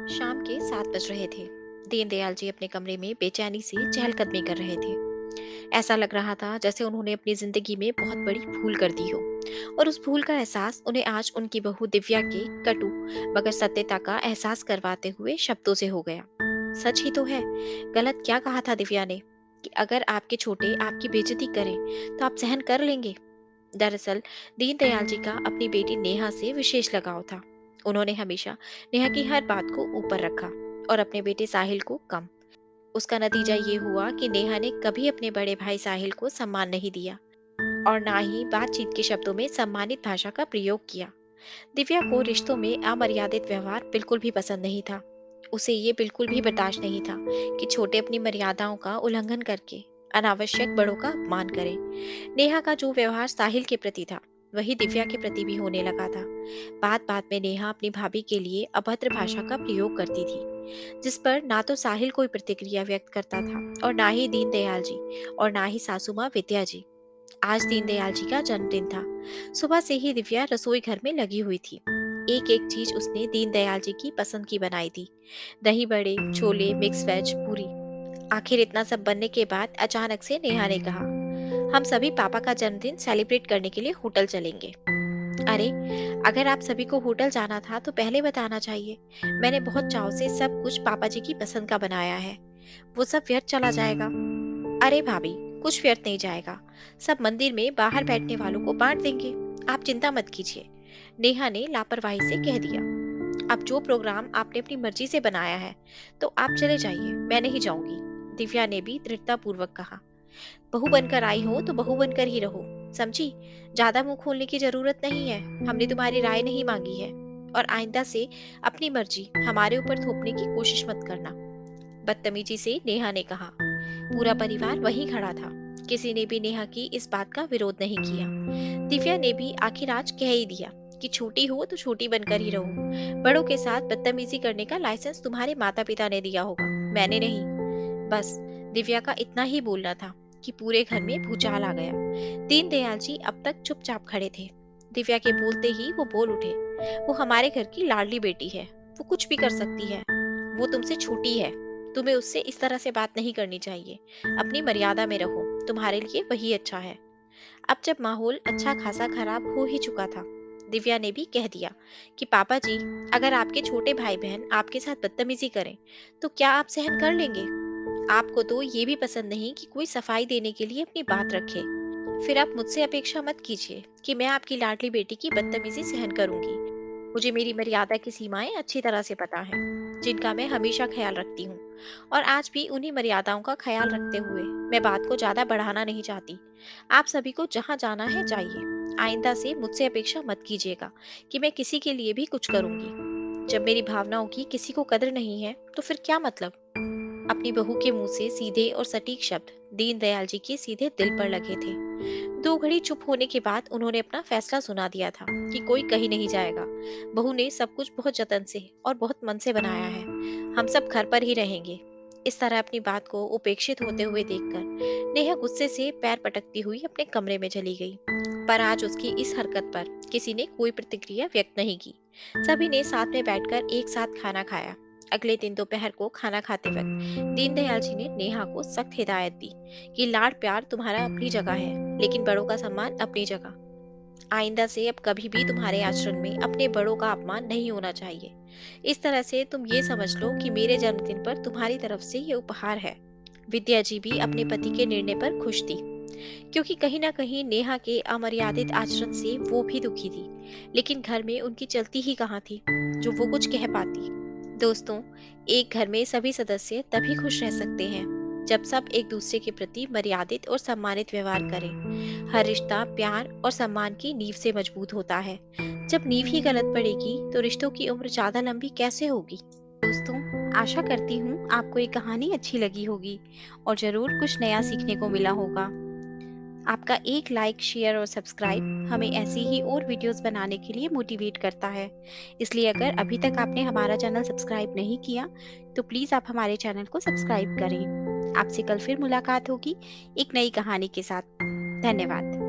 शाम के 7 बज रहे थे। दीनदयाल जी अपने कमरे में बेचैनी से चहलकदमी कर रहे थे। ऐसा लग रहा था जैसे उन्होंने अपनी जिंदगी में बहुत बड़ी भूल कर दी हो, और उस भूल का एहसास उन्हें आज उनकी बहू दिव्या के कटु मगर सत्यता का एहसास करवाते हुए शब्दों से हो गया। सच ही तो है। गलत क्या कहा था दिव्या ने कि अगर आपके छोटे आपकी बेइज्जती करें तो आप सहन कर लेंगे। दरअसल दीनदयाल जी का अपनी बेटी नेहा से विशेष लगाव था। उन्होंने हमेशा नेहा की हर बात को ऊपर रखा और अपने बेटे साहिल को कम। उसका नतीजा ये हुआ कि नेहा ने कभी अपने बड़े भाई साहिल को सम्मान नहीं दिया और ना ही बातचीत के शब्दों में सम्मानित भाषा का प्रयोग किया। दिव्या को रिश्तों में अमर्यादित व्यवहार बिल्कुल भी पसंद नहीं था। उसे ये बिल्कुल भी बर्दाश्त नहीं था कि छोटे अपनी मर्यादाओं का उल्लंघन करके अनावश्यक बड़ों का अपमान करें। नेहा का जो व्यवहार साहिल के प्रति था, वही दिव्या के प्रति भी होने लगा था। बात बात में नेहा अपनी भाभी के लिए अभद्र भाषा का प्रयोग करती थी, जिस पर ना तो साहिल कोई प्रतिक्रिया व्यक्त करता था और ना ही दीनदयाल जी और ना ही सासू माँ विद्या जी। आज दीनदयाल जी का जन्मदिन था। सुबह से ही दिव्या रसोई घर में लगी हुई थी। एक एक चीज उसने दीनदयाल जी की पसंद की बनाई थी। दही बड़े, छोले, मिक्स वेज, पूरी। आखिर इतना सब बनने के बाद अचानक से नेहा ने कहा, हम सभी पापा का जन्मदिन सेलिब्रेट करने के लिए होटल चलेंगे। अरे, अगर आप सभी को होटल जाना था तो पहले बताना चाहिए। मैंने बहुत चाव से सब कुछ पापा जी की पसंद का बनाया है। वो सब व्यर्थ चला जाएगा। अरे भाभी, कुछ व्यर्थ नहीं जाएगा। सब मंदिर में बाहर बैठने वालों को बांट देंगे। आप चिंता मत कीजिए। नेहा ने लापरवाही से कह दिया। अब जो प्रोग्राम आपने अपनी मर्जी से बनाया है, तो आप चले जाइए, मैं नहीं जाऊंगी। दिव्या ने भी दृढ़ता पूर्वक कहा। बहू बनकर आई हो तो बहू बनकर ही रहो, समझी? ज्यादा मुंह खोलने की जरूरत नहीं है। हमने तुम्हारी राय नहीं मांगी है। और आइंदा से अपनी मर्जी हमारे ऊपर थोपने की कोशिश मत करना। बदतमीजी से नेहा ने कहा। पूरा परिवार वहीं खड़ा था। किसी ने भी नेहा की इस बात का विरोध नहीं किया। दिव्या ने भी आखिर आज कह ही दिया कि छोटी हो तो छोटी बनकर ही रहो। बड़ों के साथ बदतमीजी करने का लाइसेंस तुम्हारे माता पिता ने दिया होगा, मैंने नहीं। बस दिव्या का इतना ही बोलना था कि पूरे घर में भूचाल आ गया। दीनदयाल जी अब तक चुपचाप खड़े थे। दिव्या के बोलते ही वो बोल उठे। वो हमारे घर की लाडली बेटी है। वो कुछ भी कर सकती है। वो तुमसे छोटी है। तुम्हें उससे इस तरह से बात नहीं करनी चाहिए। अपनी मर्यादा में रहो। तुम्हारे लिए वही अच्छा है। अब जब माहौल अच्छा खासा खराब हो ही चुका था, दिव्या ने भी कह दिया कि पापा जी, अगर आपके छोटे भाई बहन आपके साथ बदतमीजी करें तो क्या आप सहन कर लेंगे? आपको तो ये भी पसंद नहीं कि कोई सफाई देने के लिए अपनी बात रखे। फिर आप मुझसे अपेक्षा मत कीजिए कि मैं आपकी लाडली बेटी की बदतमीजी सहन करूंगी। मुझे मेरी मर्यादा की सीमाएं अच्छी तरह से पता है, जिनका मैं हमेशा ख्याल रखती हूँ। और आज भी उन्हीं मर्यादाओं का ख्याल रखते हुए मैं बात को ज्यादा बढ़ाना नहीं चाहती। आप सभी को जहाँ जाना है जाइए। आइंदा से मुझसे अपेक्षा मत कीजिएगा कि मैं किसी के लिए भी कुछ करूंगी। जब मेरी भावनाओं की किसी को कदर नहीं है तो फिर क्या मतलब? अपनी बहू के मुंह से सीधे और सटीक शब्द दीनदयाल जी के सीधे दिल पर लगे थे। 2 घड़ी चुप होने के बाद उन्होंने अपना फैसला सुना दिया था कि कोई कहीं नहीं जाएगा। बहू ने सब कुछ बहुत जतन से और बहुत मन से बनाया है। हम सब घर पर ही रहेंगे। इस तरह अपनी बात को उपेक्षित होते हुए देखकर नेहा गुस्से से पैर पटकती हुई अपने कमरे में चली गई। पर आज उसकी इस हरकत पर किसी ने कोई प्रतिक्रिया व्यक्त नहीं की। सभी ने साथ में बैठकर एक साथ खाना खाया। अगले दिन दोपहर को खाना खाते वक्त दीनदयाल जी ने नेहा को सख्त हिदायत दी कि लाड प्यार तुम्हारा अपनी जगह है, लेकिन बड़ों का सम्मान अपनी जगह। आइंदा से अब कभी भी तुम्हारे आचरण में अपने बड़ों का अपमान नहीं होना चाहिए। इस तरह से तुम ये समझ लो कि मेरे जन्मदिन पर तुम्हारी तरफ से ये उपहार है। विद्या जी भी अपने पति के निर्णय पर खुश थी, क्योंकि कहीं ना कहीं नेहा के अमर्यादित आचरण से वो भी दुखी थी। लेकिन घर में उनकी चलती ही कहाँ थी जो वो कुछ कह पाती। दोस्तों, एक घर में सभी सदस्य तभी खुश रह सकते हैं जब सब एक दूसरे के प्रति मर्यादित और सम्मानित व्यवहार करें। हर रिश्ता प्यार और सम्मान की नींव से मजबूत होता है। जब नींव ही गलत पड़ेगी तो रिश्तों की उम्र ज्यादा लंबी कैसे होगी? दोस्तों, आशा करती हूँ आपको ये कहानी अच्छी लगी होगी और जरूर कुछ नया सीखने को मिला होगा। आपका एक लाइक, शेयर और सब्सक्राइब हमें ऐसी ही और वीडियोस बनाने के लिए मोटिवेट करता है। इसलिए अगर अभी तक आपने हमारा चैनल सब्सक्राइब नहीं किया, तो प्लीज़ आप हमारे चैनल को सब्सक्राइब करें। आपसे कल फिर मुलाकात होगी एक नई कहानी के साथ। धन्यवाद।